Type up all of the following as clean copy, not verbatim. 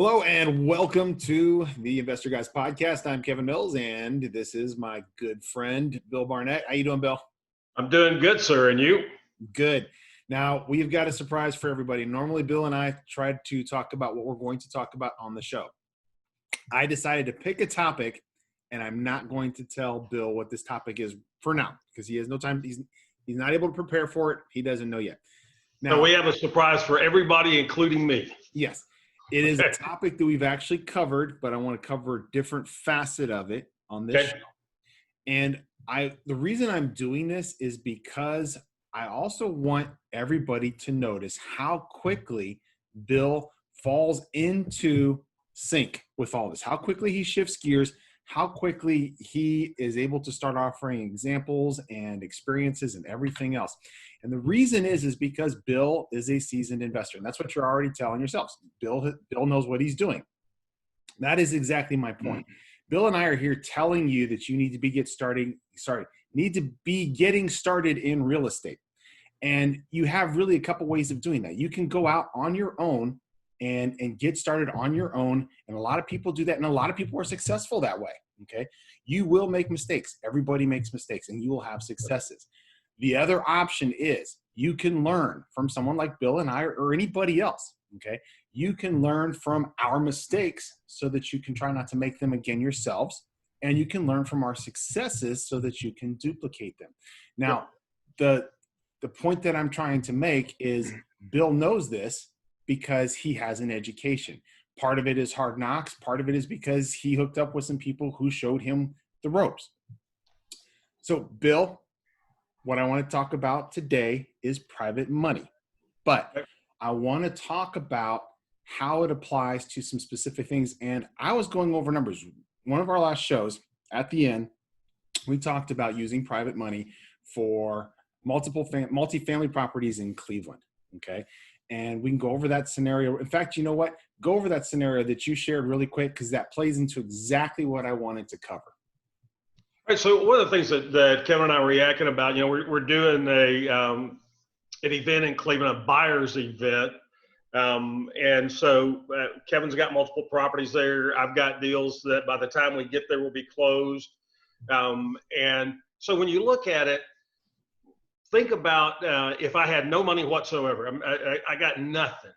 Hello and welcome to the Investor Guys podcast. I'm Kevin Mills and this is my good friend, Bill Barnett. How you doing, Bill? I'm doing good, sir. And you? Good. Now, we've got a surprise for everybody. Normally, Bill and I tried to talk about what we're going to talk about on the show. I decided to pick a topic, and I'm not going to tell Bill what this topic is for now because he has no time. He's not able to prepare for it. He doesn't know yet. Now, so we have a surprise for everybody, including me. Yes. It is a topic that we've actually covered, but I want to cover a different facet of it on this show. And the reason I'm doing this is because I also want everybody to notice how quickly Bill falls into sync with all this, how quickly he shifts gears, how quickly he is able to start offering examples and experiences and everything else. And the reason is because Bill is a seasoned investor. And that's what you're already telling yourselves. Bill knows what he's doing. That is exactly my point. Bill and I are here telling you that you need to be getting started in real estate. And you have really a couple ways of doing that. You can go out on your own and get started on your own. And a lot of people do that. And a lot of people are successful that way. Okay. You will make mistakes. Everybody makes mistakes and you will have successes. The other option is you can learn from someone like Bill and I or anybody else. Okay. You can learn from our mistakes so that you can try not to make them again yourselves. And you can learn from our successes so that you can duplicate them. Now, the point that I'm trying to make is Bill knows this because he has an education. Part of it is hard knocks. Part of it is because he hooked up with some people who showed him the ropes. So, Bill, what I want to talk about today is private money. But I want to talk about how it applies to some specific things. And I was going over numbers. One of our last shows, at the end, we talked about using private money for multifamily properties in Cleveland. Okay. And we can go over that scenario. In fact, you know what? Go over that scenario that you shared really quick because that plays into exactly what I wanted to cover. All right. So one of the things that Kevin and I were yakking about, we're doing an event in Cleveland, a buyer's event. And so Kevin's got multiple properties there. I've got deals that by the time we get there will be closed. And so when you look at it, think about if I had no money whatsoever, I got nothing.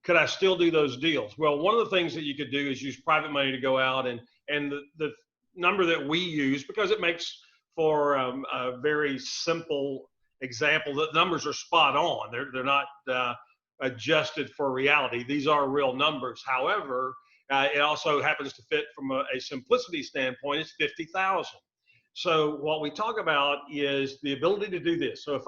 Could I still do those deals? Well, one of the things that you could do is use private money to go out and the number that we use, because it makes for a very simple example, that numbers are spot on. They're not adjusted for reality. These are real numbers. However, it also happens to fit from a simplicity standpoint. It's 50,000. So what we talk about is the ability to do this. So if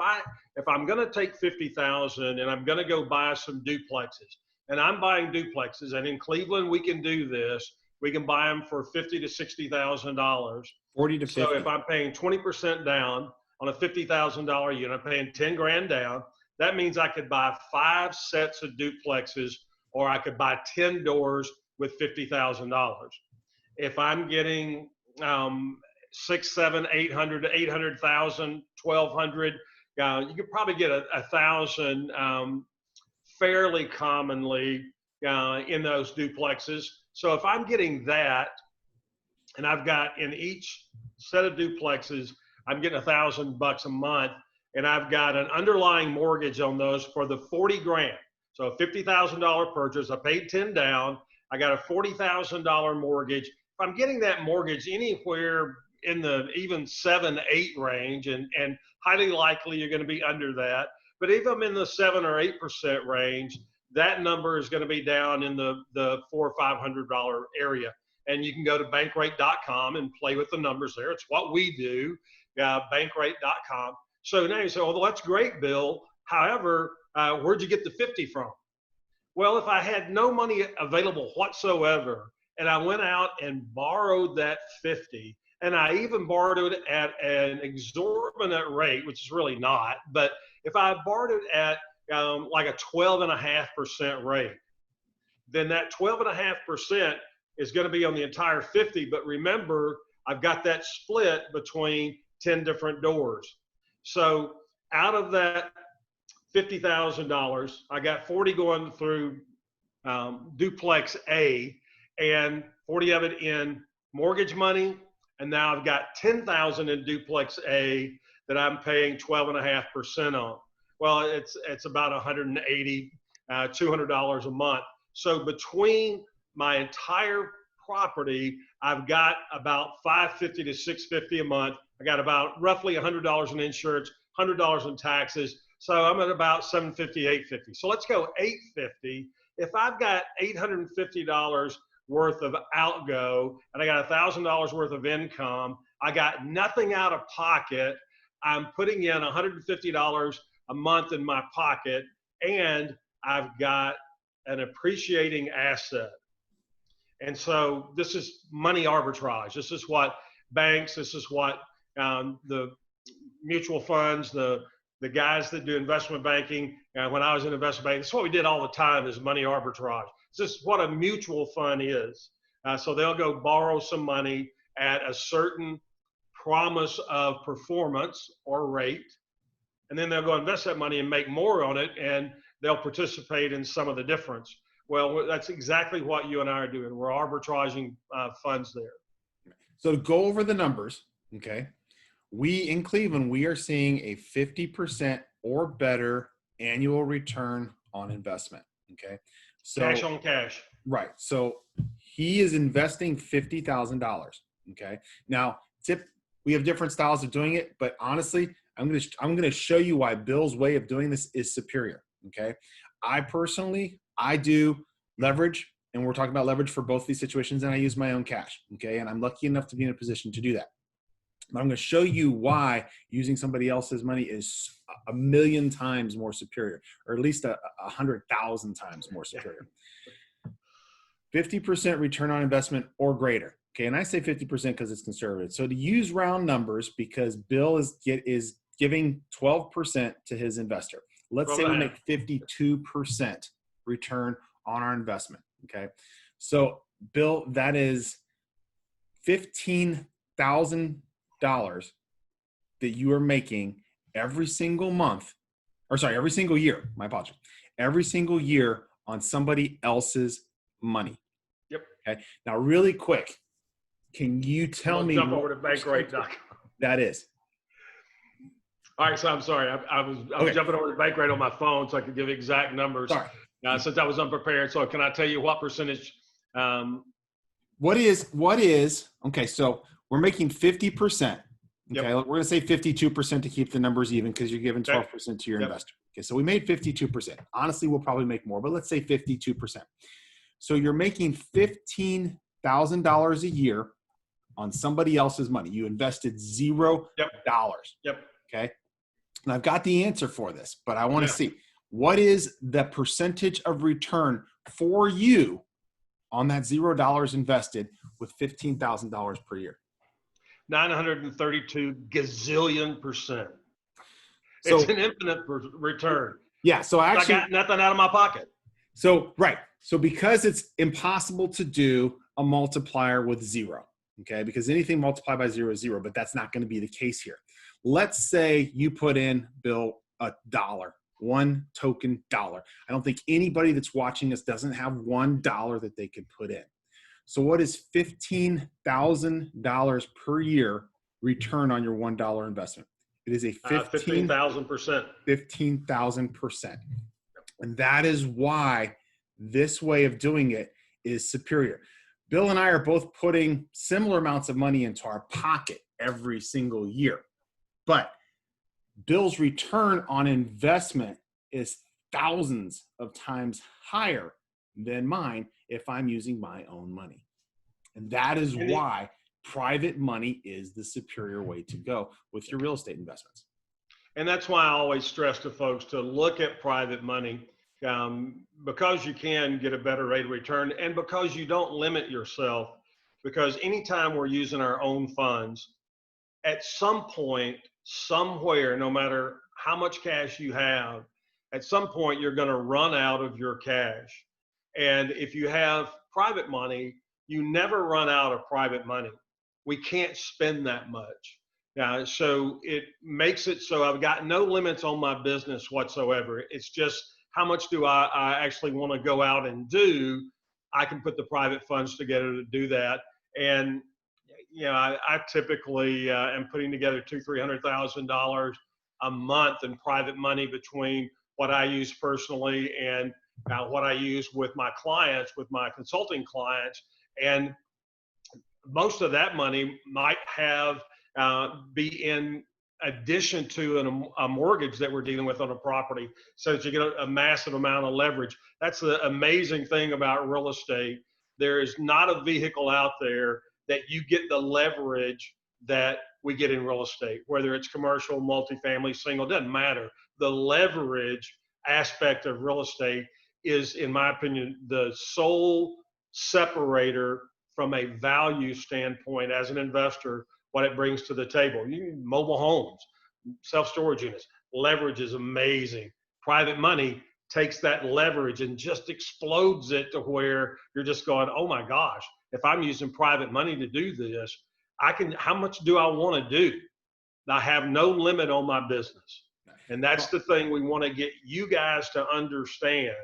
I'm going to take 50,000 and I'm going to go buy some duplexes, and I'm buying duplexes, and in Cleveland we can do this. We can buy them for $50,000 to $60,000. 40 to 50. So if I'm paying 20% down on a $50,000 unit, I'm paying 10 grand down. That means I could buy 5 sets of duplexes, or I could buy 10 doors with $50,000. If I'm getting 6, 7, 800 to 800,000, 1,200. You could probably get 1,000 fairly commonly in those duplexes. So if I'm getting that, and I've got in each set of duplexes, I'm getting $1,000 a month, and I've got an underlying mortgage on those for the 40 grand. So a $50,000 purchase, I paid 10 down, I got a $40,000 mortgage. If I'm getting that mortgage anywhere in the even 7, 8 range, and highly likely you're going to be under that. But if I'm in the 7 or 8% range, that number is going to be down in the $400 or $500 area. And you can go to bankrate.com and play with the numbers there. It's what we do, bankrate.com. So now you say, oh, well, that's great, Bill. However, where'd you get the 50 from? Well, if I had no money available whatsoever, and I went out and borrowed that 50, and I even borrowed it at an exorbitant rate, which is really not, but if I borrowed it at like a 12.5% rate, then that 12.5% is going to be on the entire 50. But remember, I've got that split between 10 different doors. So out of that $50,000, I got 40 going through duplex A, and 40 of it in mortgage money. And now I've got 10,000 in duplex A that I'm paying 12.5% on. Well, it's about 180, $200 a month. So between my entire property, I've got about 550 to 650 a month. I got about roughly $100 in insurance, $100 in taxes. So I'm at about 750, 850. So let's go 850. If I've got $850 worth of outgo and I got $1,000 worth of income, I got nothing out of pocket. I'm putting in $150 a month in my pocket, and I've got an appreciating asset. And so this is money arbitrage. This is what banks, this is what the mutual funds, the guys that do investment banking, when I was in investment banking, that's what we did all the time, is money arbitrage. This is what a mutual fund is. So they'll go borrow some money at a certain promise of performance or rate, and then they'll go invest that money and make more on it, and they'll participate in some of the difference. Well, that's exactly what you and I are doing. We're arbitraging funds there. So to go over the numbers, okay, in Cleveland, we are seeing a 50% or better annual return on investment. Okay. So cash on cash. Right. So he is investing $50,000. Okay. Now, we have different styles of doing it, but honestly, I'm going to show you why Bill's way of doing this is superior. Okay. I do leverage, and we're talking about leverage for both these situations, and I use my own cash. Okay. And I'm lucky enough to be in a position to do that. But I'm going to show you why using somebody else's money is 1,000,000 times more superior, or at least 100,000 times more superior. 50% return on investment or greater. Okay. And I say 50% because it's conservative. So to use round numbers, because Bill is giving 12% to his investor. Let's say we make 52% return on our investment. Okay. So Bill, that is $15,000 that you are making every single month, every single year, my apologies, every single year on somebody else's money. Yep. Okay. Now, really quick, can you tell me jump over to bankrate.com. That is? All right, so I'm sorry. I was jumping over to Bankrate on my phone so I could give exact numbers. Sorry. Since I was unprepared. So can I tell you what percentage? What is, okay, so we're making 50%. Okay, We're going to say 52% to keep the numbers even because you're giving 12% to your investor. Okay, so we made 52%. Honestly, we'll probably make more, but let's say 52%. So you're making $15,000 a year on somebody else's money. You invested $0. Yep. Okay. And I've got the answer for this, but I want to see what is the percentage of return for you on that $0 invested with $15,000 per year. 932 gazillion %. So, it's an infinite return. Yeah. So actually, I got nothing out of my pocket. So, right. So because it's impossible to do a multiplier with 0, okay, because anything multiplied by 0 is 0, but that's not going to be the case here. Let's say you put in, Bill, $1, one token dollar. I don't think anybody that's watching us doesn't have $1 that they could put in. So what is $15,000 per year return on your $1 investment? It is a 15,000%. 15,000%. And that is why this way of doing it is superior. Bill and I are both putting similar amounts of money into our pocket every single year. But Bill's return on investment is thousands of times higher than mine if I'm using my own money. And that is why private money is the superior way to go with your real estate investments. And that's why I always stress to folks to look at private money, because you can get a better rate of return, and because you don't limit yourself. Because anytime we're using our own funds, at some point, somewhere, no matter how much cash you have, at some point you're going to run out of your cash. And if you have private money, you never run out of private money. We can't spend that much. So it makes it so I've got no limits on my business whatsoever. It's just how much do I actually want to go out and do? I can put the private funds together to do that. And I typically am putting together $200,000-300,000 a month in private money between what I use personally and what I use with my clients, with my consulting clients. And most of that money might have be in addition to a mortgage that we're dealing with on a property, so that you get a massive amount of leverage. That's the amazing thing about real estate. There is not a vehicle out there that you get the leverage that we get in real estate, whether it's commercial, multifamily, single, doesn't matter. The leverage aspect of real estate is, in my opinion, the sole separator from a value standpoint as an investor, what it brings to the table. Mobile homes, self-storage units, leverage is amazing. Private money takes that leverage and just explodes it to where you're just going, oh my gosh, if I'm using private money to do this, how much do I want to do? I have no limit on my business. And that's the thing we want to get you guys to understand.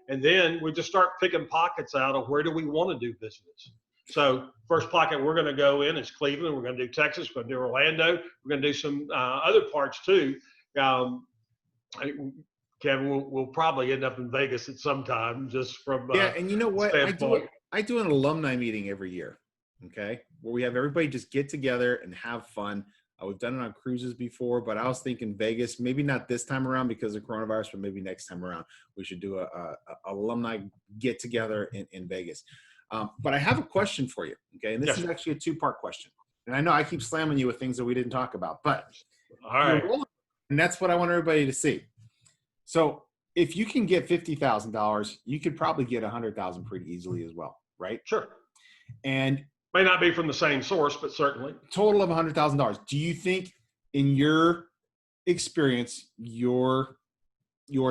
And then we just start picking pockets out of where do we want to do business. So first pocket we're going to go in is Cleveland. We're going to do Texas. We're going to do Orlando. We're going to do some other parts too. Kevin, we'll probably end up in Vegas at some time, just from yeah. And you know what? standpoint. I do an alumni meeting every year. Okay, where we have everybody just get together and have fun. We've done it on cruises before, but I was thinking Vegas, maybe not this time around because of coronavirus, but maybe next time around we should do a alumni get together in Vegas. But I have a question for you. Okay, and this is actually a two-part question. And I know I keep slamming you with things that we didn't talk about, but all right, and that's what I want everybody to see. So if you can get $50,000, you could probably get $100,000 pretty easily as well, right? Sure. And may not be from the same source, but certainly. Total of $100,000. Do you think, in your experience, your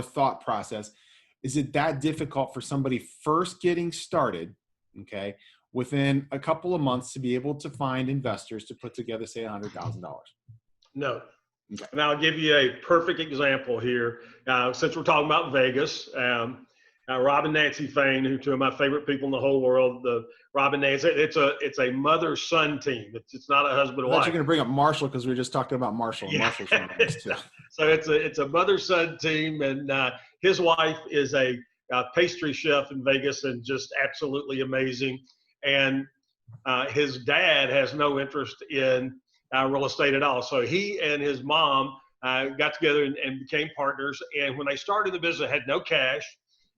thought process, is it that difficult for somebody first getting started, okay, within a couple of months to be able to find investors to put together, say, $100,000? No. Okay. And I'll give you a perfect example here. Since we're talking about Vegas, Rob and Nancy Fain, who are two of my favorite people in the whole world. Rob and Nancy, it's a mother-son team. It's not a husband-wife. I thought you were going to bring up Marshall because we were just talking about Marshall. Yeah. Marshall's one of those too. So it's a mother-son team, and his wife is a pastry chef in Vegas and just absolutely amazing. And his dad has no interest in real estate at all. So he and his mom got together and became partners. And when they started the business, they had no cash.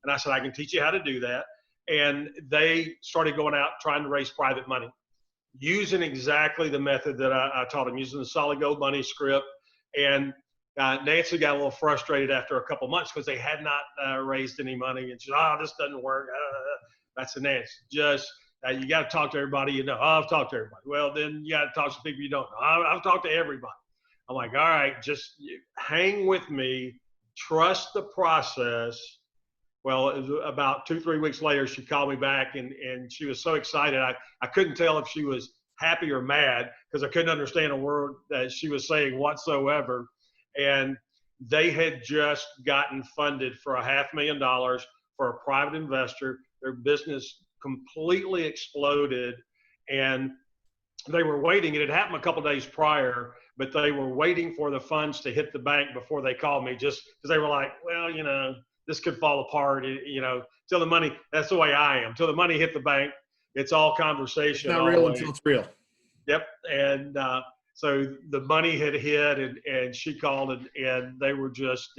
And I said, I can teach you how to do that. And they started going out trying to raise private money, using exactly the method that I taught them, using the solid gold money script. And Nancy got a little frustrated after a couple months because they had not raised any money. And she said, this doesn't work. That's the Nancy. Just, you got to talk to everybody you know. I've talked to everybody. Well, then you got to talk to people you don't know. I've talked to everybody. I'm like, all right, just hang with me. Trust the process. Well, it was about 2-3 weeks later, she called me back, and she was so excited. I couldn't tell if she was happy or mad because I couldn't understand a word that she was saying whatsoever. And they had just gotten funded for $500,000 for a private investor. Their business completely exploded, and they were waiting. It had happened a couple of days prior, but they were waiting for the funds to hit the bank before they called me, just because they were like, well, this could fall apart, till the money, that's the way I am. Till the money hit the bank, it's all conversation. It's not real until it's real. Yep. And so the money had hit, and she called, and they were just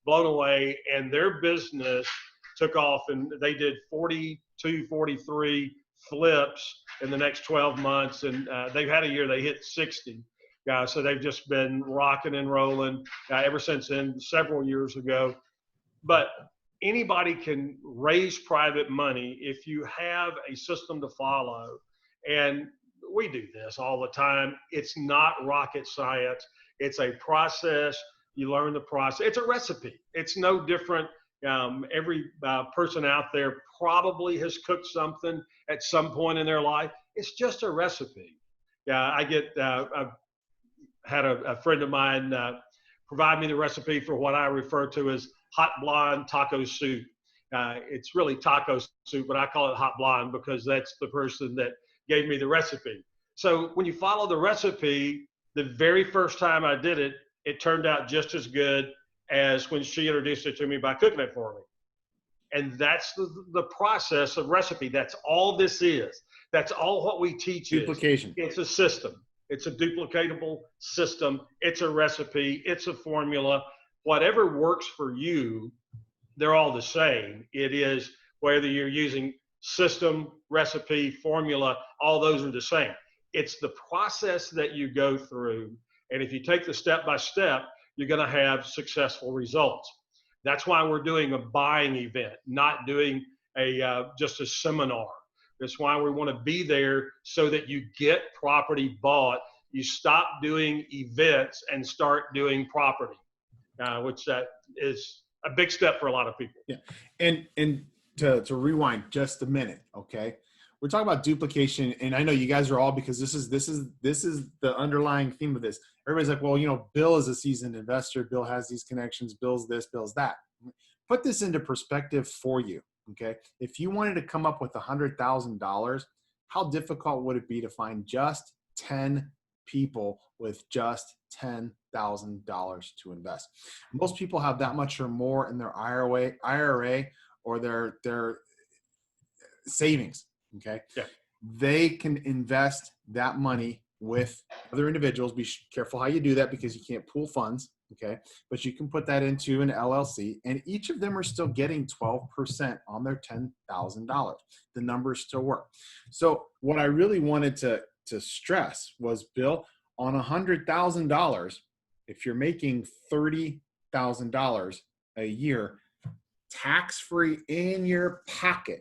blown away. And their business took off, and they did 42, 43 flips in the next 12 months. And they've had a year, they hit 60. So they've just been rocking and rolling ever since then, several years ago. But anybody can raise private money if you have a system to follow. And we do this all the time. It's not rocket science. It's a process. You learn the process. It's a recipe. It's no different. Every person out there probably has cooked something at some point in their life. It's just a recipe. I've had a friend of mine provide me the recipe for what I refer to as hot blonde taco soup. It's really taco soup, but I call it hot blonde because that's the person that gave me the recipe. So when you follow the recipe, the very first time I did it, it turned out just as good as when she introduced it to me by cooking it for me. And that's the process of recipe. That's all this is. That's all what we teach is. Duplication. It's a system. It's a duplicatable system. It's a recipe. It's a formula. Whatever works for you, they're all the same. It is whether you're using system, recipe, formula, all those are the same. It's the process that you go through. And if you take the step by step, you're going to have successful results. That's why we're doing a buying event, not doing just a seminar. That's why we want to be there so that you get property bought. You stop doing events and start doing property, which that is a big step for a lot of people. Yeah, and to rewind just a minute, okay? We're talking about duplication, and I know you guys are all, because this is the underlying theme of this. Everybody's like, well, you know, Bill is a seasoned investor. Bill has these connections. Bill's this, Bill's that. Put this into perspective for you, okay? If you wanted to come up with $100,000, how difficult would it be to find just 10 people with just $10,000 to invest? Most people have that much or more in their IRA or their savings. Okay. Yeah. They can invest that money with other individuals. Be careful how you do that because you can't pool funds. Okay. But you can put that into an LLC, and each of them are still getting 12% on their $10,000. The numbers still work. So what I really wanted to stress was, Bill, on $100,000, if you're making $30,000 a year, tax-free in your pocket,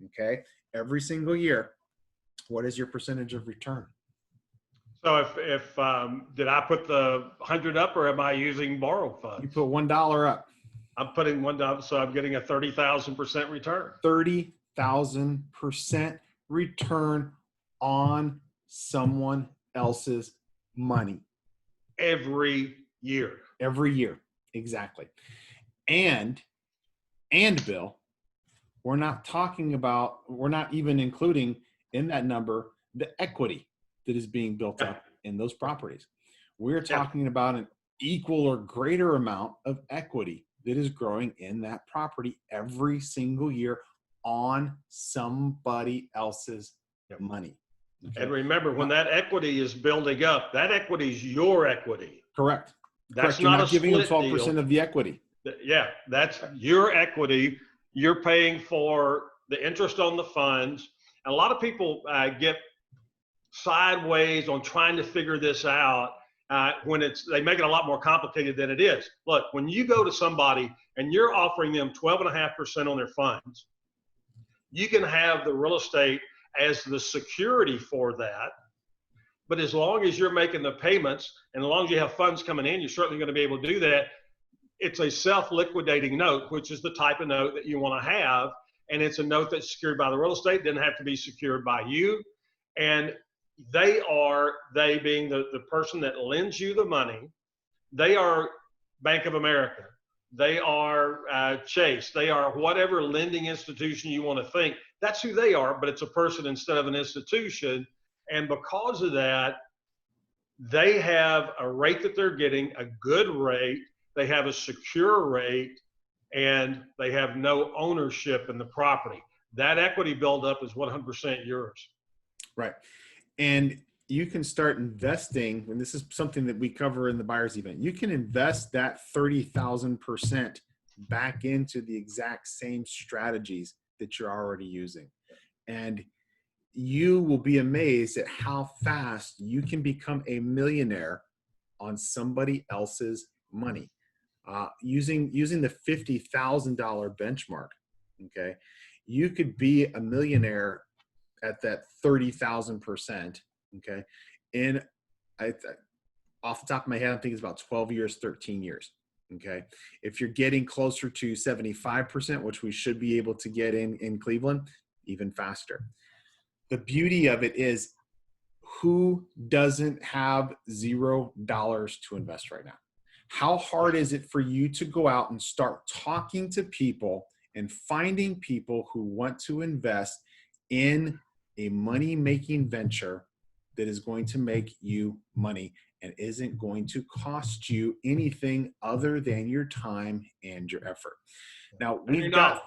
okay, every single year, what is your percentage of return? So if did I put the 100 up, or am I using borrowed funds? You put $1 up. I'm putting $1, so I'm getting a 30,000% return. 30,000% return on someone else's money. Every year. Every year, exactly. And Bill, we're not even including in that number the equity that is being built up in those properties. We're talking about an equal or greater amount of equity that is growing in that property every single year on somebody else's money. Okay? And remember, when that equity is building up, that equity is your equity. Correct. That's You're not not a giving them split 12% deal. of the equity. Yeah, that's your equity. You're paying for the interest on the funds. And a lot of people get sideways on trying to figure this out when they make it a lot more complicated than it is. Look, when you go to somebody and you're offering them 12.5% on their funds, you can have the real estate as the security for that. But as long as you're making the payments and as long as you have funds coming in, you're certainly going to be able to do that. It's a self-liquidating note, which is the type of note that you want to have. And it's a note that's secured by the real estate. It doesn't have to be secured by you. And they being the person that lends you the money, they are Bank of America. They are Chase. They are whatever lending institution you want to think. That's who they are, but it's a person instead of an institution. And because of that, they have a rate that they're getting, a good rate. They have a secure rate, and they have no ownership in the property. That equity buildup is 100% yours. Right. And you can start investing, and this is something that we cover in the buyer's event. You can invest that 30,000% back into the exact same strategies that you're already using. And you will be amazed at how fast you can become a millionaire on somebody else's money. Using the $50,000 benchmark, okay, you could be a millionaire at that 30,000%, okay, off the top of my head, I think it's about 12 years, 13 years, okay. If you're getting closer to 75%, which we should be able to get in Cleveland, even faster. The beauty of it is, who doesn't have $0 to invest right now? How hard is it for you to go out and start talking to people and finding people who want to invest in a money-making venture that is going to make you money and isn't going to cost you anything other than your time and your effort? Now, And your we've got, knowledge.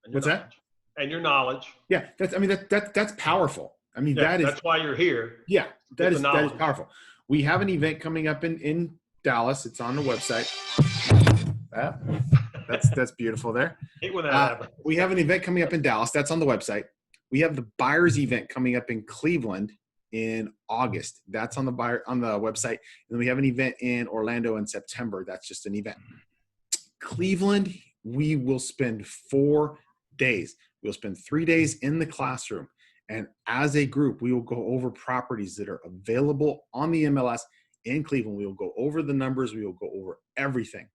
And your what's that? knowledge. And your knowledge. Yeah, that's, I mean, that's powerful. I mean, Yeah, that is, that's why you're here. yeah, Get the that is knowledge. powerful. We have an event coming up in Dallas. It's on the website. That's beautiful there. Hate when that happens. We have an event coming up in Dallas. That's on the website. We have the buyers event coming up in Cleveland in August. That's on the website. And then we have an event in Orlando in September. That's just an event. Cleveland, we will spend 4 days. We'll spend 3 days in the classroom. And as a group, we will go over properties that are available on the MLS in Cleveland. We will go over the numbers. We will go over everything.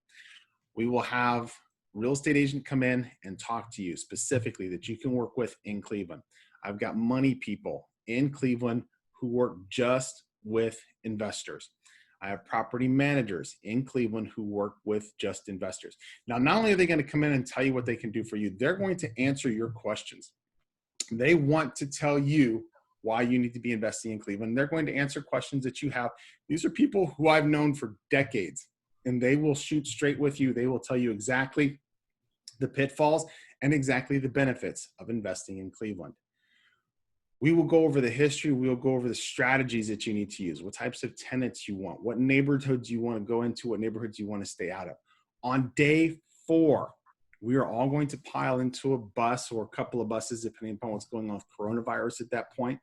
We will have real estate agent come in and talk to you specifically that you can work with in Cleveland. I've got money people in Cleveland who work just with investors. I have property managers in Cleveland who work with just investors. Now, not only are they going to come in and tell you what they can do for you, they're going to answer your questions. They want to tell you why you need to be investing in Cleveland. They're going to answer questions that you have. These are people who I've known for decades, and they will shoot straight with you. They will tell you exactly the pitfalls and exactly the benefits of investing in Cleveland. We will go over the history. We'll go over the strategies that you need to use, what types of tenants you want, what neighborhoods you want to go into, what neighborhoods you want to stay out of. On day 4, we are all going to pile into a bus or a couple of buses, depending upon what's going on with coronavirus at that point.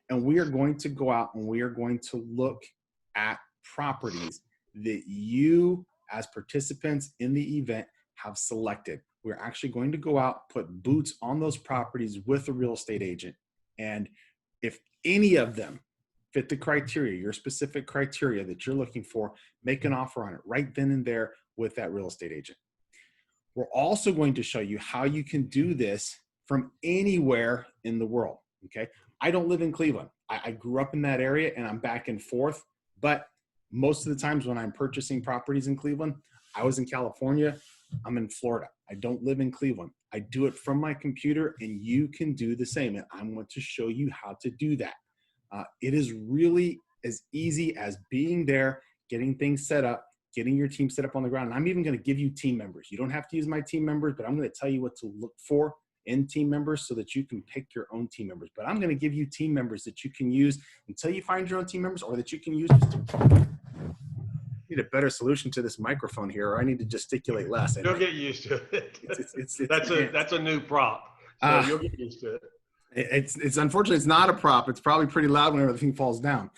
And we are going to go out and we are going to look at properties that you, as participants in the event, have selected. We're actually going to go out, put boots on those properties with a real estate agent. And if any of them fit the criteria, your specific criteria that you're looking for, make an offer on it right then and there with that real estate agent. We're also going to show you how you can do this from anywhere in the world, okay? I don't live in Cleveland. I grew up in that area and I'm back and forth, but most of the times when I'm purchasing properties in Cleveland, I was in California, I'm in Florida. I don't live in Cleveland. I do it from my computer and you can do the same. And I want to show you how to do that. It is really as easy as being there, getting things set up, getting your team set up on the ground. And I'm even going to give you team members. You don't have to use my team members, but I'm going to tell you what to look for in team members so that you can pick your own team members. But I'm going to give you team members that you can use until you find your own team members, or that you can use. Need a better solution to this microphone here, or I need to gesticulate less. You'll get used to it. That's a new prop. So you'll get used to it. It's unfortunately, it's not a prop. It's probably pretty loud whenever the thing falls down.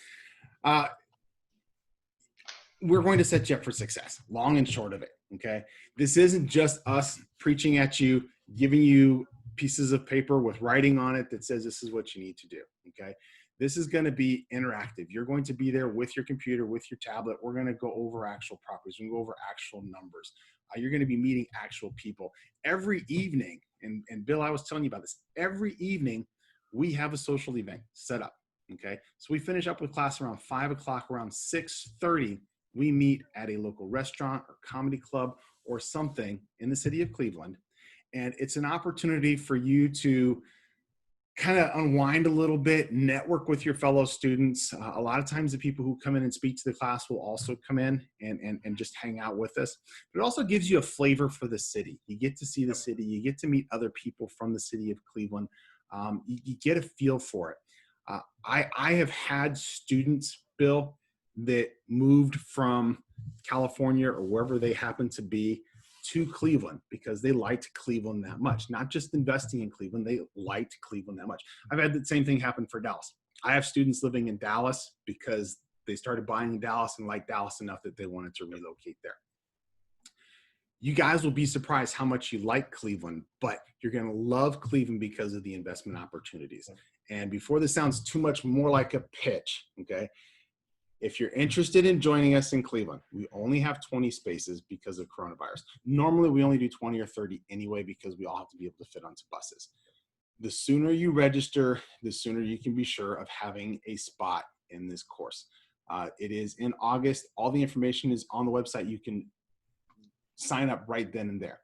We're going to set you up for success, long and short of it, okay? This isn't just us preaching at you, giving you pieces of paper with writing on it that says this is what you need to do, okay? This is going to be interactive. You're going to be there with your computer, with your tablet. We're going to go over actual properties. We're going to go over actual numbers. You're going to be meeting actual people. Every evening, and Bill, I was telling you about this, every evening we have a social event set up, okay? So we finish up with class around 5 o'clock, around 6:30, we meet at a local restaurant or comedy club or something in the city of Cleveland. And it's an opportunity for you to kind of unwind a little bit, network with your fellow students. A lot of times the people who come in and speak to the class will also come in and just hang out with us. But it also gives you a flavor for the city. You get to see the city. You get to meet other people from the city of Cleveland. You get a feel for it. I have had students, Bill, that moved from California or wherever they happen to be to Cleveland because they liked Cleveland that much. Not just investing in Cleveland, they liked Cleveland that much. I've had the same thing happen for Dallas. I have students living in Dallas because they started buying in Dallas and liked Dallas enough that they wanted to relocate there. You guys will be surprised how much you like Cleveland, but you're going to love Cleveland because of the investment opportunities. And before this sounds too much more like a pitch, okay? If you're interested in joining us in Cleveland, we only have 20 spaces because of coronavirus. Normally, we only do 20 or 30 anyway because we all have to be able to fit onto buses. The sooner you register, the sooner you can be sure of having a spot in this course. It is in August. All the information is on the website. You can sign up right then and there.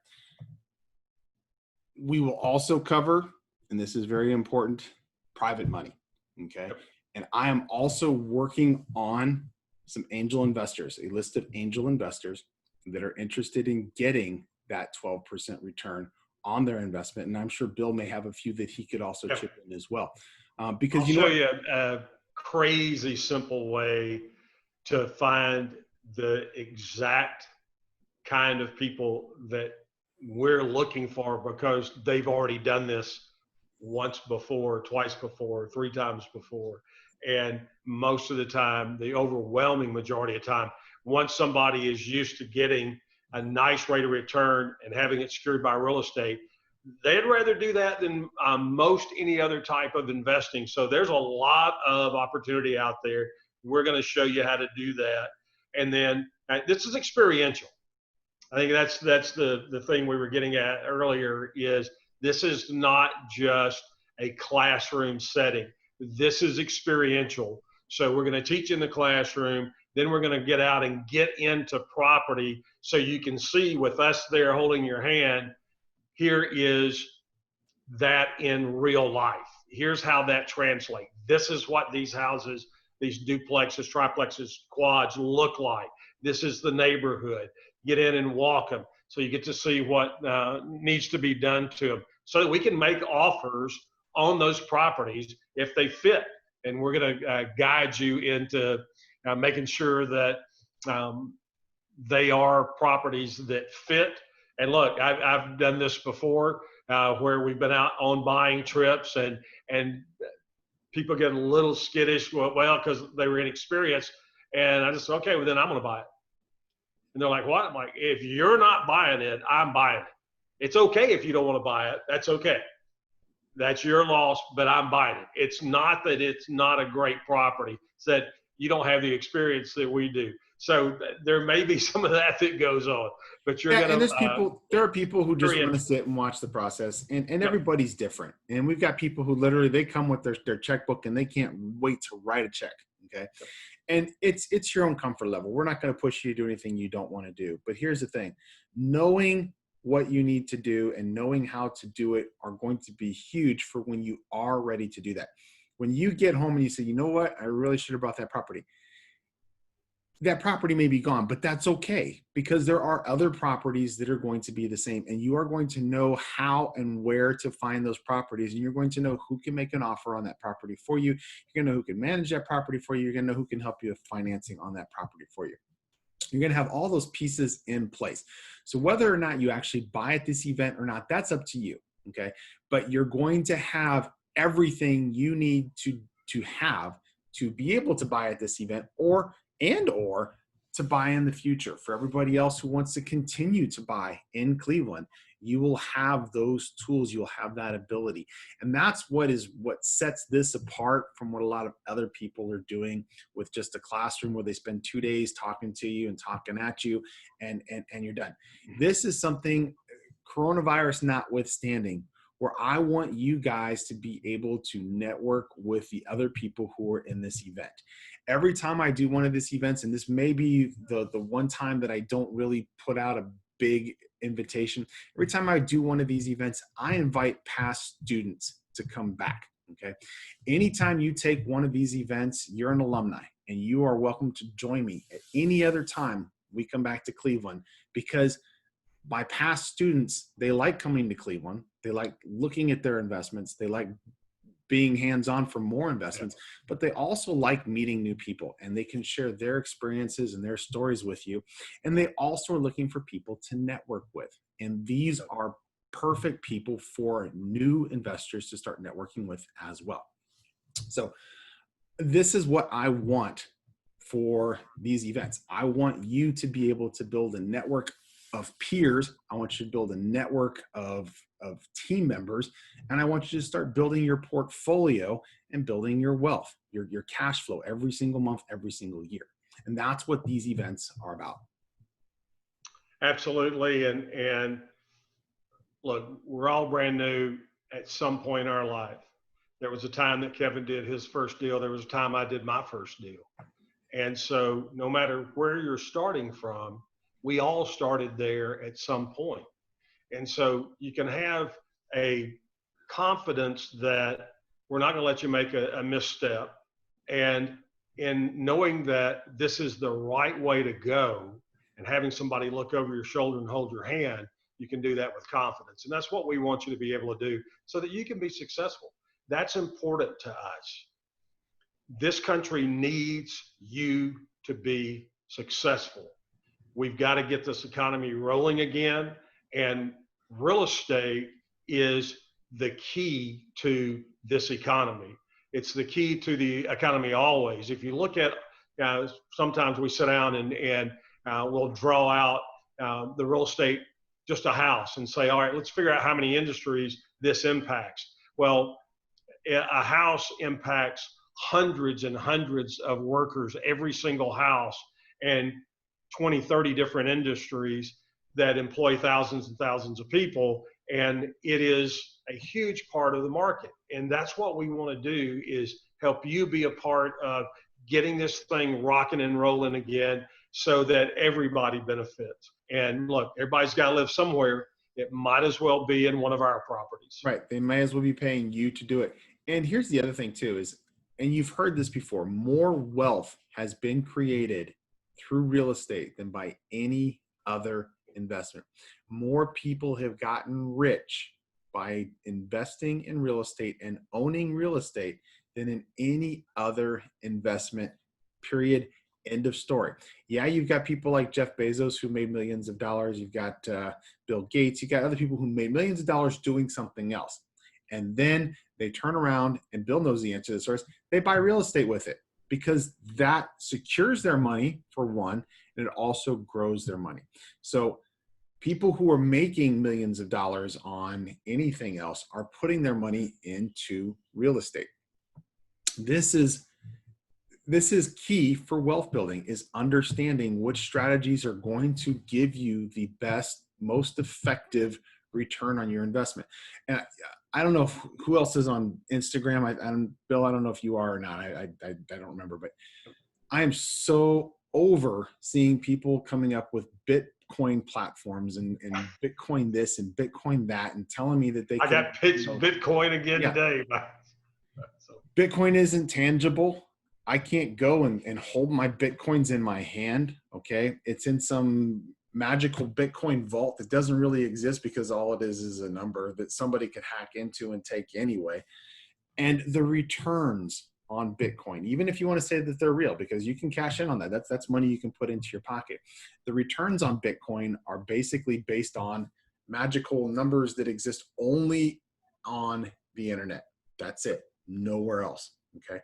We will also cover, and this is very important, private money. Okay. And I am also working on some angel investors, a list of angel investors that are interested in getting that 12% return on their investment. And I'm sure Bill may have a few that he could also chip in as well. Because I'll you know show what? you a crazy simple way to find the exact kind of people that we're looking for, because they've already done this once before, twice before, three times before. And most of the time, the overwhelming majority of time, once somebody is used to getting a nice rate of return and having it secured by real estate, they'd rather do that than most any other type of investing. So there's a lot of opportunity out there. We're going to show you how to do that. And then this is experiential. I think that's the thing we were getting at earlier, is this is not just a classroom setting. This is experiential. So we're going to teach in the classroom, then we're going to get out and get into property so you can see with us there holding your hand, here is that in real life. Here's how that translates. This is what these houses, these duplexes, triplexes, quads look like. This is the neighborhood. Get in and walk them so you get to see what needs to be done to them, so that we can make offers on those properties if they fit. And we're going to guide you into making sure that they are properties that fit. And look, I've done this before where we've been out on buying trips, and people get a little skittish, well, because they were inexperienced. And I just said, okay, well, then I'm going to buy it. And they're like, what? I'm like, if you're not buying it, I'm buying it. It's okay if you don't want to buy it. That's okay. That's your loss, but I'm buying it. It's not that it's not a great property. It's that you don't have the experience that we do. So there may be some of that goes on, but you're going to. And there's people, there are people who just want to experience. sit and watch the process, and Yep. everybody's different. And we've got people who literally, they come with their checkbook and they can't wait to write a check. Okay. Yep. And it's your own comfort level. We're not going to push you to do anything you don't want to do. But here's the thing, knowing what you need to do and knowing how to do it are going to be huge for when you are ready to do that. When you get home and you say, you know what, I really should have bought that property. That property may be gone, but that's okay, because there are other properties that are going to be the same, and you are going to know how and where to find those properties, and you're going to know who can make an offer on that property for you. You're going to know who can manage that property for you. You're going to know who can help you with financing on that property for you. You're going to have all those pieces in place. So whether or not you actually buy at this event or not, that's up to you. Okay. But you're going to have everything you need to have to be able to buy at this event, or to buy in the future. For everybody else who wants to continue to buy in Cleveland, you will have those tools, you'll have that ability. And that's what sets this apart from what a lot of other people are doing with just a classroom where they spend 2 days talking to you and talking at you, and you're done. This is something, coronavirus notwithstanding, where I want you guys to be able to network with the other people who are in this event. Every time I do one of these events, and this may be the one time that I don't really put out a big invitation, every time I do one of these events, I invite past students to come back, okay? Anytime you take one of these events, you're an alumni, and you are welcome to join me at any other time we come back to Cleveland, because my past students, they like coming to Cleveland. They like looking at their investments. They like being hands-on for more investments, but they also like meeting new people, and they can share their experiences and their stories with you. And they also are looking for people to network with. And these are perfect people for new investors to start networking with as well. So this is what I want for these events. I want you to be able to build a network of peers. I want you to build a network of team members, and I want you to start building your portfolio and building your wealth, your cash flow every single month, every single year. And that's what these events are about. Absolutely. And look, we're all brand new at some point in our life. There was a time that Kevin did his first deal. There was a time I did my first deal. And so no matter where you're starting from, we all started there at some point. And so you can have a confidence that we're not going to let you make a misstep. And in knowing that this is the right way to go and having somebody look over your shoulder and hold your hand, you can do that with confidence. And that's what we want you to be able to do so that you can be successful. That's important to us. This country needs you to be successful. We've got to get this economy rolling again. And real estate is the key to this economy. It's the key to the economy always. If you look at, sometimes we sit down and we'll draw out the real estate, just a house, and say, all right, let's figure out how many industries this impacts. Well, a house impacts hundreds and hundreds of workers, every single house, and 20, 30 different industries that employ thousands and thousands of people. And it is a huge part of the market. And that's what we want to do, is help you be a part of getting this thing rocking and rolling again so that everybody benefits. And look, everybody's got to live somewhere. It might as well be in one of our properties. Right. They may as well be paying you to do it. And here's the other thing too is, and you've heard this before, more wealth has been created through real estate than by any other investment. More people have gotten rich by investing in real estate and owning real estate than in any other investment, period. End of story. Yeah, you've got people like Jeff Bezos who made millions of dollars. You've got Bill Gates. You've got other people who made millions of dollars doing something else. And then they turn around, and Bill knows the answer to this first. They buy real estate with it because that secures their money, for one, and it also grows their money. So people who are making millions of dollars on anything else are putting their money into real estate. This is key for wealth building, is understanding which strategies are going to give you the best, most effective return on your investment. And I don't know who else is on Instagram. Bill, I don't know if you are or not. I don't remember, but I am so over seeing people coming up with Bitcoin platforms and Bitcoin this and Bitcoin that, and telling me that they I got pitched Bitcoin again today. So. Bitcoin isn't tangible. I can't go and hold my Bitcoins in my hand. Okay. It's in some magical Bitcoin vault that doesn't really exist, because all it is a number that somebody could hack into and take anyway. And the returns on Bitcoin, even if you want to say that they're real, because you can cash in on that. That's money you can put into your pocket. The returns on Bitcoin are basically based on magical numbers that exist only on the internet. That's it. Nowhere else. Okay.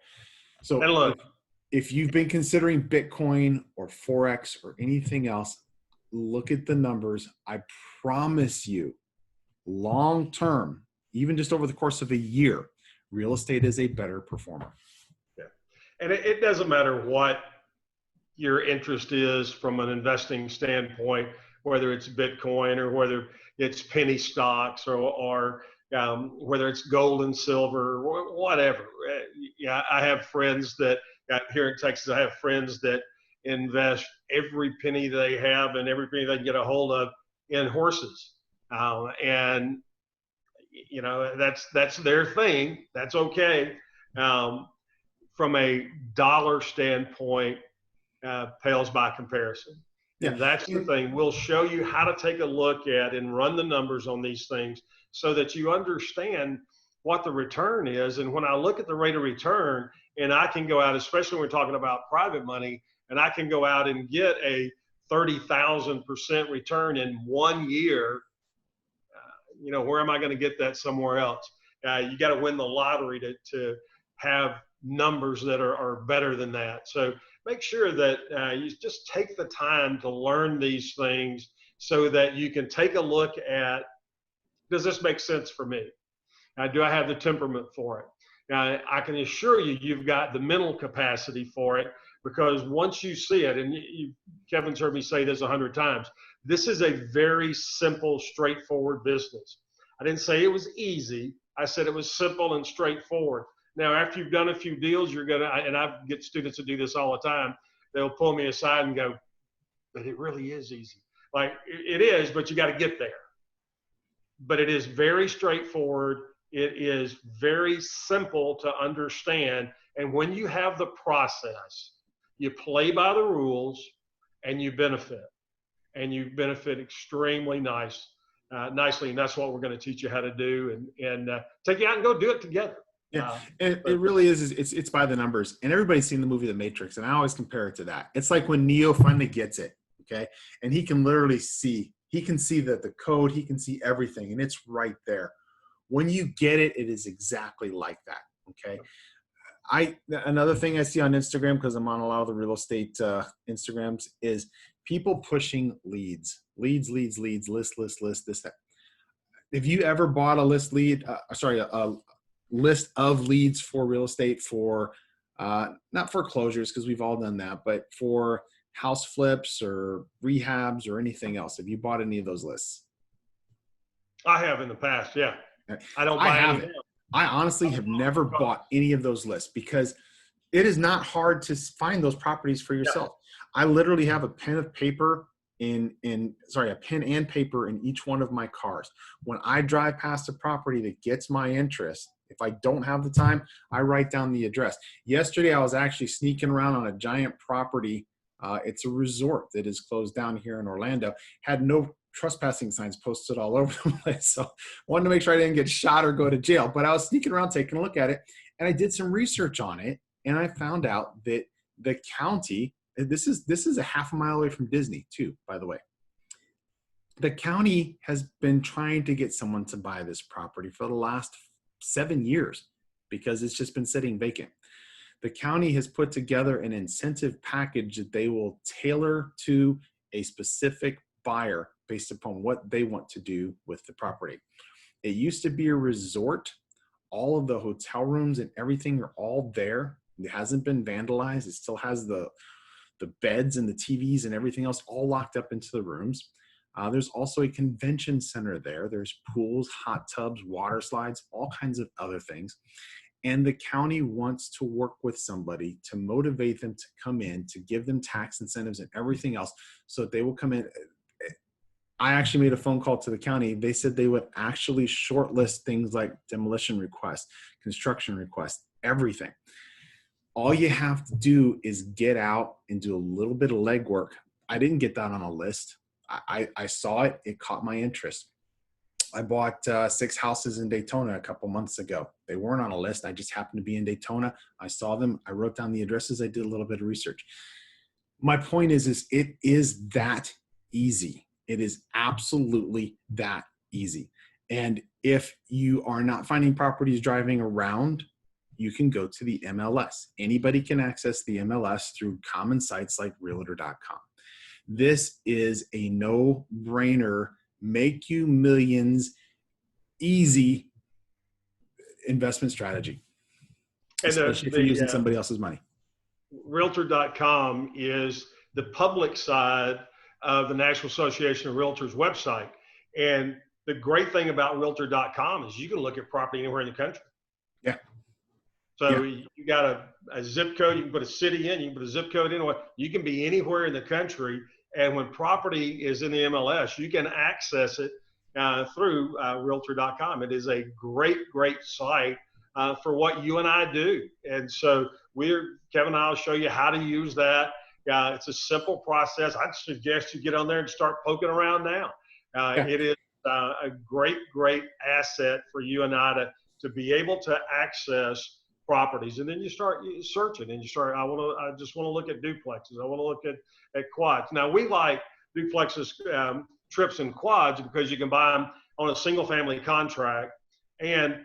So look, if you've been considering Bitcoin or Forex or anything else, look at the numbers. I promise you, long term, even just over the course of a year, real estate is a better performer. Yeah. And it doesn't matter what your interest is from an investing standpoint, whether it's Bitcoin or whether it's penny stocks or whether it's gold and silver, or whatever. Yeah, I have friends that here in Texas, I have friends that invest every penny they have and every penny they can get a hold of in horses. And, you know, that's their thing. That's okay. From a dollar standpoint, pales by comparison. Yeah. And that's the thing. We'll show you how to take a look at and run the numbers on these things so that you understand what the return is. And when I look at the rate of return, and I can go out, especially when we're talking about private money, and I can go out and get a 30,000% return in 1 year, you know, where am I going to get that somewhere else? You got to win the lottery to have numbers that are better than that. So make sure that you just take the time to learn these things so that you can take a look at, does this make sense for me? Do I have the temperament for it? Now, I can assure you, you've got the mental capacity for it, because once you see it, and Kevin's heard me say this 100 times, this is a very simple, straightforward business. I didn't say it was easy. I said it was simple and straightforward. Now, after you've done a few deals, you're going to, and I get students to do this all the time, they'll pull me aside and go, but it really is easy. Like it is, but you got to get there. But it is very straightforward. It is very simple to understand. And when you have the process, you play by the rules and you benefit. And you benefit extremely nicely. And that's what we're going to teach you how to do and take you out and go do it together. Yeah, and it really is. It's by the numbers, and everybody's seen the movie The Matrix, and I always compare it to that. It's like when Neo finally gets it, okay, and he can literally see. He can see that the code. He can see everything, and it's right there. When you get it, it is exactly like that. Okay. Another thing I see on Instagram, because I'm on a lot of the real estate Instagrams, is people pushing leads, list, this, that. If you ever bought a a list of leads for real estate for not foreclosures, because we've all done that, but for house flips or rehabs or anything else, have you bought any of those lists? I have in the past, yeah. I don't I buy any haven't. I honestly have never bought any of those lists because it is not hard to find those properties for yourself. Yeah. I literally have a pen and paper in each one of my cars. When I drive past a property that gets my interest, if I don't have the time, I write down the address. Yesterday, I was actually sneaking around on a giant property. It's a resort that is closed down here in Orlando. Had no trespassing signs posted all over the place. So wanted to make sure I didn't get shot or go to jail, but I was sneaking around taking a look at it, and I did some research on it, and I found out that the county, this is a half a mile away from Disney too, by the way. The county has been trying to get someone to buy this property for the last 7 years because it's just been sitting vacant. The county has put together an incentive package that they will tailor to a specific buyer based upon what they want to do with the property. It used to be a resort. All of the hotel rooms and everything are all there. It hasn't been vandalized. It still has the beds and the TVs and everything else all locked up into the rooms. There's also a convention center there. There's pools, hot tubs, water slides, all kinds of other things. And the county wants to work with somebody to motivate them to come in, to give them tax incentives and everything else so that they will come in. I actually made a phone call to the county. They said they would actually shortlist things like demolition requests, construction requests, everything. All you have to do is get out and do a little bit of legwork. I didn't get that on a list. I saw it. It caught my interest. I bought 6 houses in Daytona a couple months ago. They weren't on a list. I just happened to be in Daytona. I saw them. I wrote down the addresses. I did a little bit of research. My point is it is that easy. It is absolutely that easy. And if you are not finding properties driving around, you can go to the MLS. Anybody can access the MLS through common sites like realtor.com. This is a no-brainer, make you millions, easy investment strategy, and especially if you're using somebody else's money. Realtor.com is the public side of the National Association of Realtors website. And the great thing about Realtor.com is you can look at property anywhere in the country. Yeah. So you got a zip code, you can put a city in, you can put a zip code in, you can be anywhere in the country. And when property is in the MLS, you can access it through Realtor.com. It is a great site for what you and I do. And so Kevin and I will show you how to use that. It's a simple process. I'd suggest you get on there and start poking around now. It is a great asset for you and I to be able to access properties. And then you start searching and I just want to look at duplexes. I want to look at quads. Now we like duplexes, trips and quads because you can buy them on a single family contract, and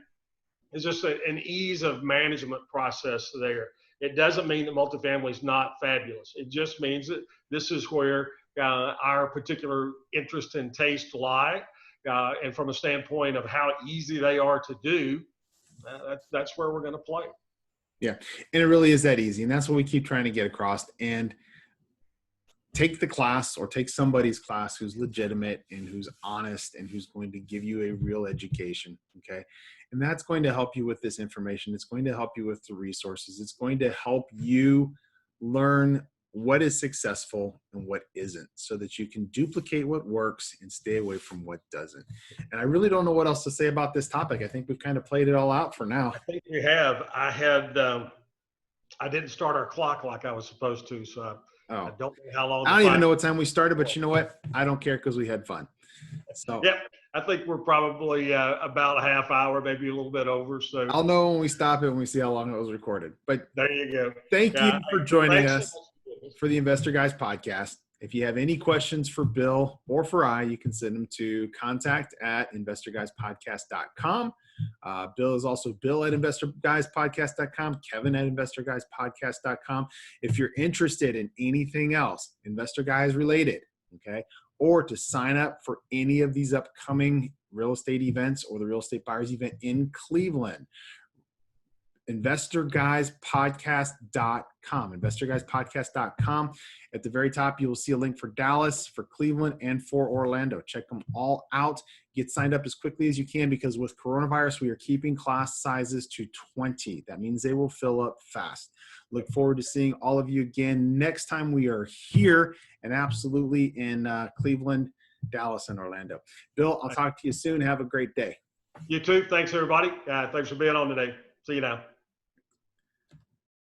it's just an ease of management process there. It doesn't mean that multifamily is not fabulous. It just means that this is where our particular interest and taste lie. And from a standpoint of how easy they are to do, that's where we're going to play. Yeah, and it really is that easy. And that's what we keep trying to get across. And take the class, or take somebody's class who's legitimate and who's honest and who's going to give you a real education, okay? And that's going to help you with this information. It's going to help you with the resources. It's going to help you learn what is successful and what isn't, so that you can duplicate what works and stay away from what doesn't. And I really don't know what else to say about this topic. I think we've kind of played it all out for now. I think we have. I didn't start our clock like I was supposed to, so I Oh, don't know how long. I don't even know what time we started, but you know what? I don't care because we had fun. So Yep, I think we're probably about a half hour, maybe a little bit over. So I'll know when we stop it, when we see how long it was recorded. But there you go. thank you Yeah, for joining thanks so us much. for the Investor Guys podcast. If you have any questions for Bill or for I, you can send them to contact@investorguyspodcast.com. Bill is also bill@investorguyspodcast.com, kevin@investorguyspodcast.com. If you're interested in anything else, Investor Guys related, okay, or to sign up for any of these upcoming real estate events or the real estate buyers event in Cleveland, investorguyspodcast.com, investorguyspodcast.com. At the very top, you will see a link for Dallas, for Cleveland, and for Orlando. Check them all out. Get signed up as quickly as you can, because with coronavirus, we are keeping class sizes to 20. That means they will fill up fast. Look forward to seeing all of you again next time we are here, and absolutely in Cleveland, Dallas, and Orlando. Bill, I'll talk to you soon. Have a great day. You too. Thanks, everybody. Thanks for being on today. See you now.